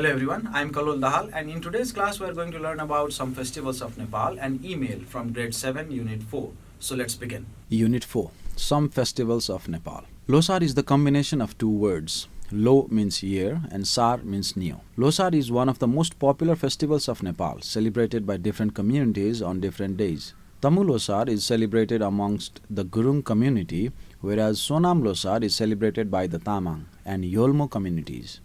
Hello everyone, I am Kallol Dahal, and in today's class we are going to learn about some festivals of Nepal and email from grade 7 unit 4. So let's begin. Unit 4. Some festivals of Nepal. Losar is the combination of two words. Lo means year and Sar means new. Losar is one of the most popular festivals of Nepal, celebrated by different communities on different days. Tamu Losar is celebrated amongst the Gurung community, whereas Sonam Losar is celebrated by the Tamang and Yolmo communities.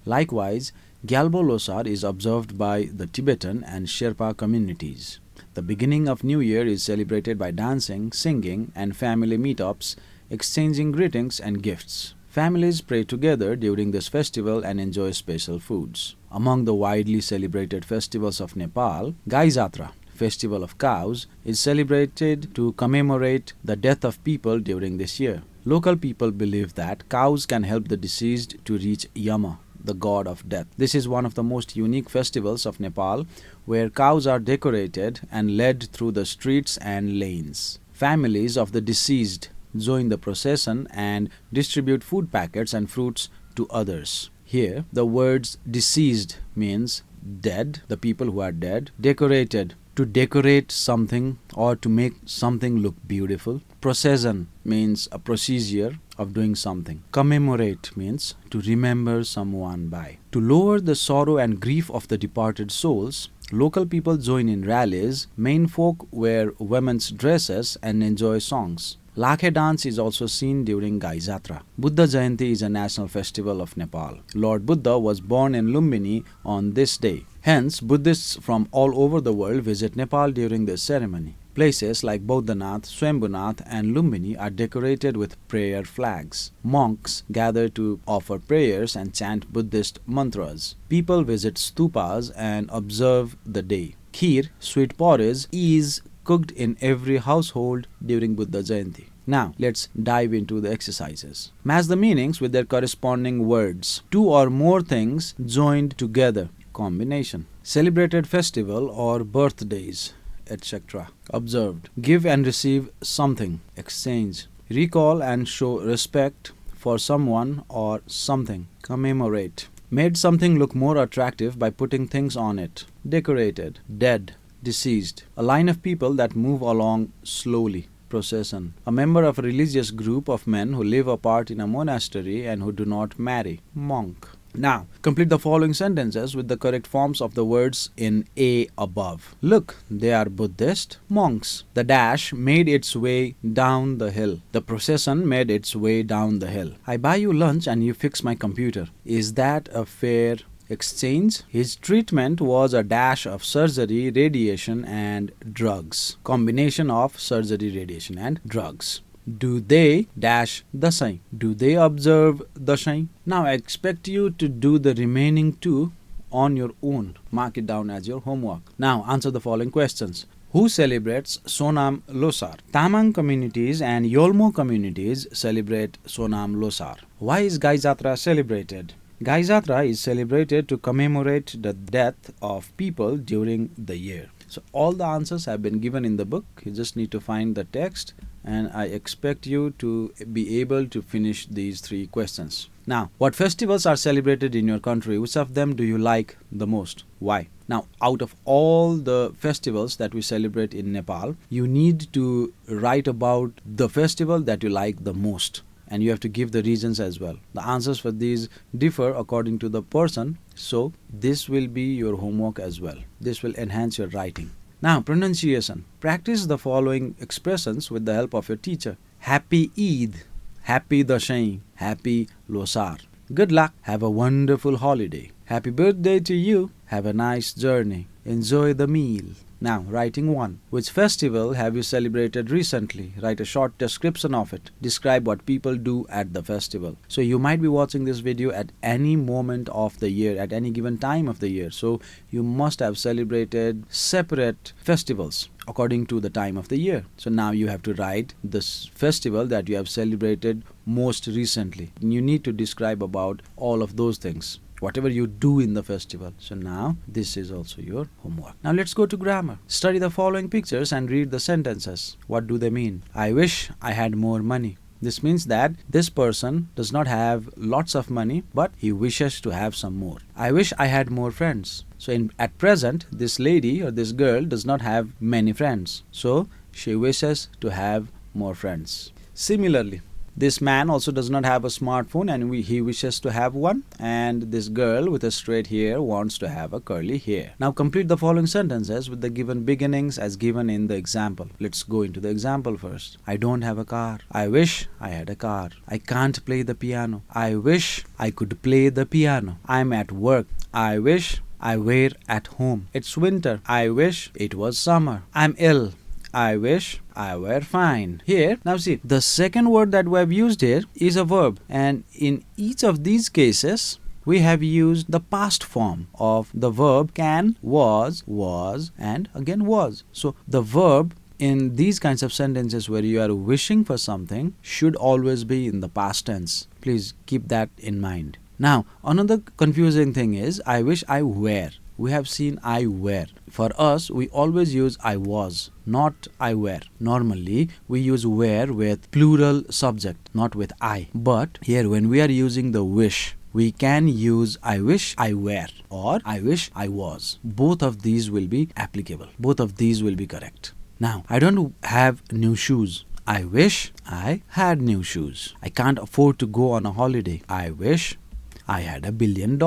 Likewise, Gyalbo Losar is observed by the Tibetan and Sherpa communities. The beginning of New Year is celebrated by dancing, singing, and family meetups, exchanging greetings and gifts. Families pray together during this festival and enjoy special foods. Among the widely celebrated festivals of Nepal, Gai Jatra, Festival of Cows, is celebrated to commemorate the death of people during this year. Local people believe that cows can help the deceased to reach Yama, the god of death. This is one of the most unique festivals of Nepal, where cows are decorated and led through the streets and lanes. Families of the deceased join the procession and distribute food packets and fruits to others. Here, the words deceased means dead, the people who are dead, decorated, to decorate something or to make something look beautiful. Procession means a procedure of doing something. Commemorate means to remember someone by. To lower the sorrow and grief of the departed souls, local people join in rallies. Main folk wear women's dresses and enjoy songs. Lakhe dance is also seen during Gai Jatra. Buddha Jayanti is a national festival of Nepal. Lord Buddha was born in Lumbini on this day. Hence, Buddhists from all over the world visit Nepal during this ceremony. Places like Bodhanath, Swambhunath and Lumbini are decorated with prayer flags. Monks gather to offer prayers and chant Buddhist mantras. People visit stupas and observe the day. Kheer, sweet porridge, is cooked in every household during Buddha Jayanti. Now, let's dive into the exercises. Match the meanings with their corresponding words. Two or more things joined together. Combination. Celebrated festival or birthdays, etc. Observed. Give and receive something. Exchange. Recall and show respect for someone or something. Commemorate. Made something look more attractive by putting things on it. Decorated. Dead. Deceased. A line of people that move along slowly. Procession. A member of a religious group of men who live apart in a monastery and who do not marry. Monk. Now, complete the following sentences with the correct forms of the words in A above. Look, they are Buddhist monks. The dash made its way down the hill. The procession made its way down the hill. I buy you lunch and you fix my computer. Is that a fair exchange? His treatment was a dash of surgery, radiation and drugs. Combination of surgery, radiation and drugs. Do they dash Dasai? Do they observe Dasai? Now I expect you to do the remaining two on your own. Mark it down as your homework. Now answer the following questions. Who celebrates Sonam Losar? Tamang communities and Yolmo communities celebrate Sonam Losar. Why is Gai Jatra celebrated? Gai Jatra is celebrated to commemorate the death of people during the year. So all the answers have been given in the book. You just need to find the text, and I expect you to be able to finish these three questions. Now, what festivals are celebrated in your country? Which of them do you like the most? Why? Now, out of all the festivals that we celebrate in Nepal, you need to write about the festival that you like the most. And you have to give the reasons as well. The answers for these differ according to the person, so this will be your homework as well. This will enhance your writing. Now, pronunciation. Practice the following expressions with the help of your teacher. Happy Eid, Happy Dashain, Happy Losar. Good luck, have a wonderful holiday. Happy birthday to you, have a nice journey. Enjoy the meal. Now, writing 1. Which festival have you celebrated recently? Write a short description of it. Describe what people do at the festival. So you might be watching this video at any moment of the year, at any given time of the year. So you must have celebrated separate festivals according to the time of the year. So now you have to write this festival that you have celebrated most recently. You need to describe about all of those things, whatever you do in the festival. So now this is also your homework. Now let's go to grammar. Study the following pictures and read the sentences. What do they mean? I wish I had more money. This means that this person does not have lots of money, but he wishes to have some more. I wish I had more friends. So at present, this lady or this girl does not have many friends. So she wishes to have more friends. Similarly, this man also does not have a smartphone and he wishes to have one, and this girl with a straight hair wants to have a curly hair. Now complete the following sentences with the given beginnings as given in the example. Let's go into the example first. I don't have a car. I wish I had a car. I can't play the piano. I wish I could play the piano. I'm at work. I wish I were at home. It's winter. I wish it was summer. I'm ill. I wish I were fine. Here, now see, the second word that we have used here is a verb, and in each of these cases, we have used the past form of the verb can, was, and again was. So the verb in these kinds of sentences where you are wishing for something should always be in the past tense. Please keep that in mind. Now, another confusing thing is I wish I were. We have seen I were. For us, we always use I was, not I were. Normally, we use were with plural subject, not with I. But here, when we are using the wish, we can use I wish I were or I wish I was. Both of these will be applicable. Both of these will be correct. Now, I don't have new shoes. I wish I had new shoes. I can't afford to go on a holiday. I wish I had $1 billion.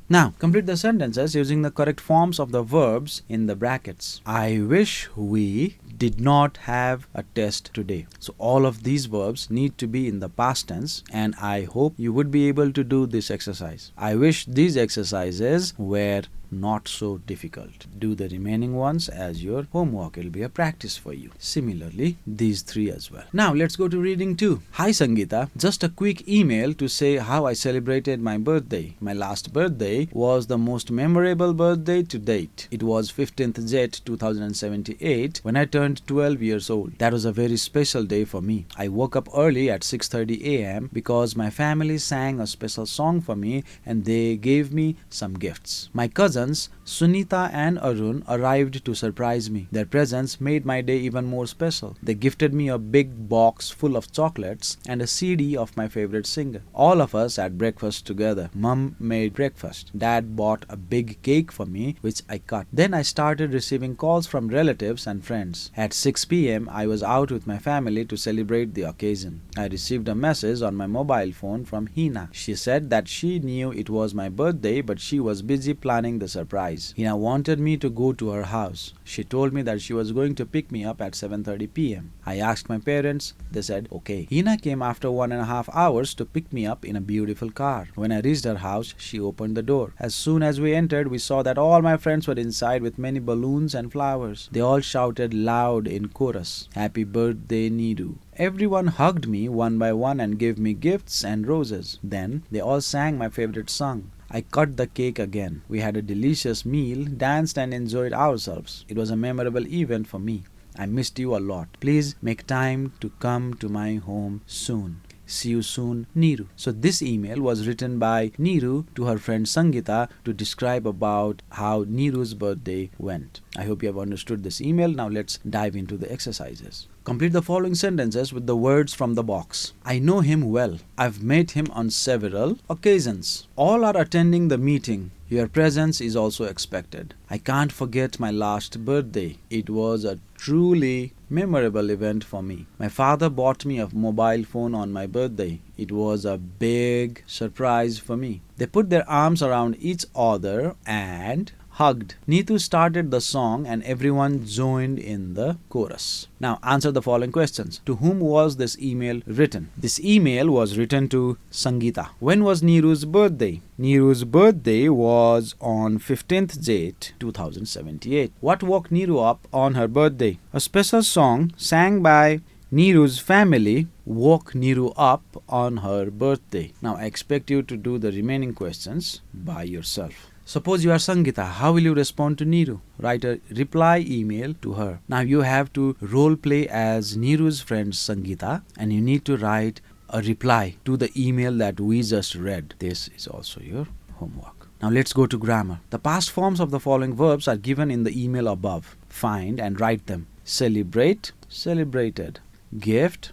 Now, complete the sentences using the correct forms of the verbs in the brackets. I wish we did not have a test today. So all of these verbs need to be in the past tense, and I hope you would be able to do this exercise. I wish these exercises were not so difficult. Do the remaining ones as your homework. It will be a practice for you. Similarly, these three as well. Now let's go to reading 2. Hi Sangeeta, just a quick email to say how I celebrated my birthday. My last birthday was the most memorable birthday to date. It was 15th Jet 2078 when I turned 12 years old. That was a very special day for me. I woke up early at 6:30 a.m. because my family sang a special song for me and they gave me some gifts. My cousins Sunita and Arun arrived to surprise me. Their presence made my day even more special. They gifted me a big box full of chocolates and a CD of my favorite singer. All of us had breakfast together. Mum made breakfast. Dad bought a big cake for me, which I cut. Then I started receiving calls from relatives and friends. At 6 p.m., I was out with my family to celebrate the occasion. I received a message on my mobile phone from Hina. She said that she knew it was my birthday, but she was busy planning the surprise. Hina wanted me to go to her house. She told me that she was going to pick me up at 7:30 p.m. I asked my parents. They said okay. Hina came after 1.5 hours to pick me up in a beautiful car. When I reached her house, she opened the door. As soon as we entered, we saw that all my friends were inside with many balloons and flowers. They all shouted loud in chorus, "Happy birthday, Niru." Everyone hugged me one by one and gave me gifts and roses. Then they all sang my favorite song. I cut the cake again. We had a delicious meal, danced and enjoyed ourselves. It was a memorable event for me. I missed you a lot. Please make time to come to my home soon. See you soon, Niru. So this email was written by Niru to her friend Sangeeta to describe about how Niru's birthday went. I hope you have understood this email. Now let's dive into the exercises. Complete the following sentences with the words from the box. I know him well. I've met him on several occasions. All are attending the meeting. Your presence is also expected. I can't forget my last birthday. It was a truly memorable event for me. My father bought me a mobile phone on my birthday. It was a big surprise for me. They put their arms around each other and hugged. Neetu started the song and everyone joined in the chorus. Now answer the following questions. To whom was this email written? This email was written to Sangeeta. When was Niru's birthday? Niru's birthday was on 15th Jet 2078. What woke Niru up on her birthday? A special song sang by Niru's family woke Niru up on her birthday. Now I expect you to do the remaining questions by yourself. Suppose you are Sangeeta, how will you respond to Niru? Write a reply email to her. Now you have to role play as Niru's friend Sangeeta and you need to write a reply to the email that we just read. This is also your homework. Now let's go to grammar. The past forms of the following verbs are given in the email above. Find and write them. Celebrate, celebrated. Gift,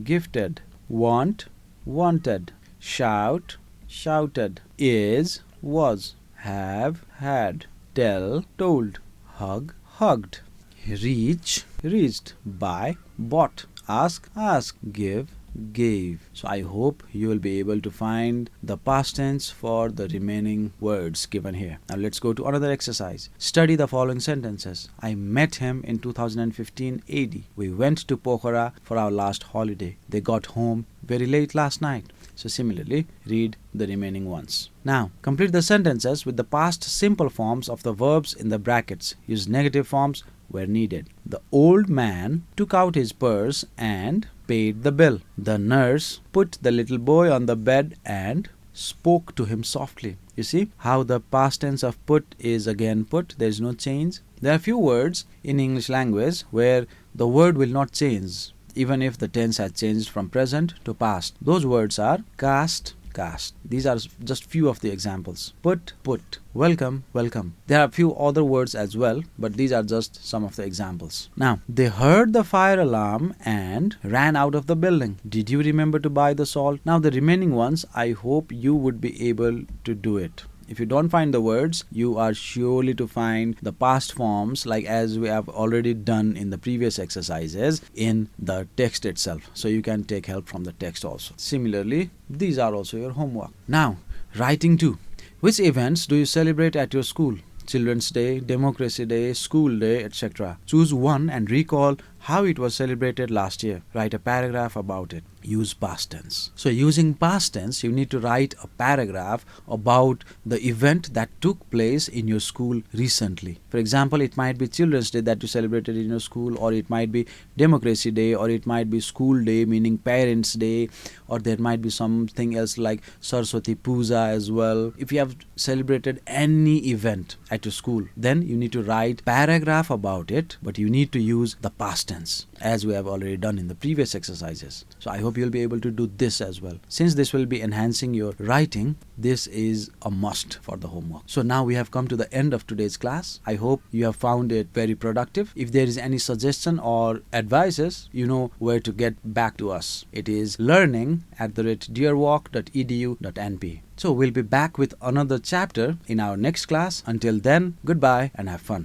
gifted. want, wanted. Shout, shouted. Is, was. Have, had. Tell, told. Hug, hugged. Reach, reached. Buy, bought. Ask, asked. Give, gave. So I hope you will be able to find the past tense for the remaining words given here. Now let's go to another exercise. Study the following sentences. I met him in 2015 AD. We went to Pokhara for our last holiday. They got home very late last night. So similarly, read the remaining ones. Now, complete the sentences with the past simple forms of the verbs in the brackets. Use negative forms where needed. The old man took out his purse and paid the bill. The nurse put the little boy on the bed and spoke to him softly. You see how the past tense of put is again put. There is no change. There are few words in English language where the word will not change even if the tense has changed from present to past. Those words are cast, cast. These are just few of the examples. Put, put. Welcome, welcome. There are few other words as well, but these are just some of the examples. Now, they heard the fire alarm and ran out of the building. Did you remember to buy the salt? Now, the remaining ones, I hope you would be able to do it. If you don't find the words, you are surely to find the past forms like as we have already done in the previous exercises in the text itself. So you can take help from the text also. Similarly, these are also your homework. Now, writing 2. Which events do you celebrate at your school? Children's Day, Democracy Day, School Day, etc. Choose one and recall how it was celebrated last year. Write a paragraph about it. Use past tense. So using past tense, you need to write a paragraph about the event that took place in your school recently. For example, it might be Children's Day that you celebrated in your school, or it might be Democracy Day, or it might be School Day, meaning Parents' Day, or there might be something else like Saraswati Puja as well. If you have celebrated any event at your school, then you need to write paragraph about it, but you need to use the past tense as we have already done in the previous exercises. So I hope you'll be able to do this as well. Since this will be enhancing your writing, this is a must for the homework. So now we have come to the end of today's class. I hope you have found it very productive. If there is any suggestion or advices, you know where to get back to us. It is learning@dearwalk.edu.np. So we'll be back with another chapter in our next class. Until then, goodbye and have fun.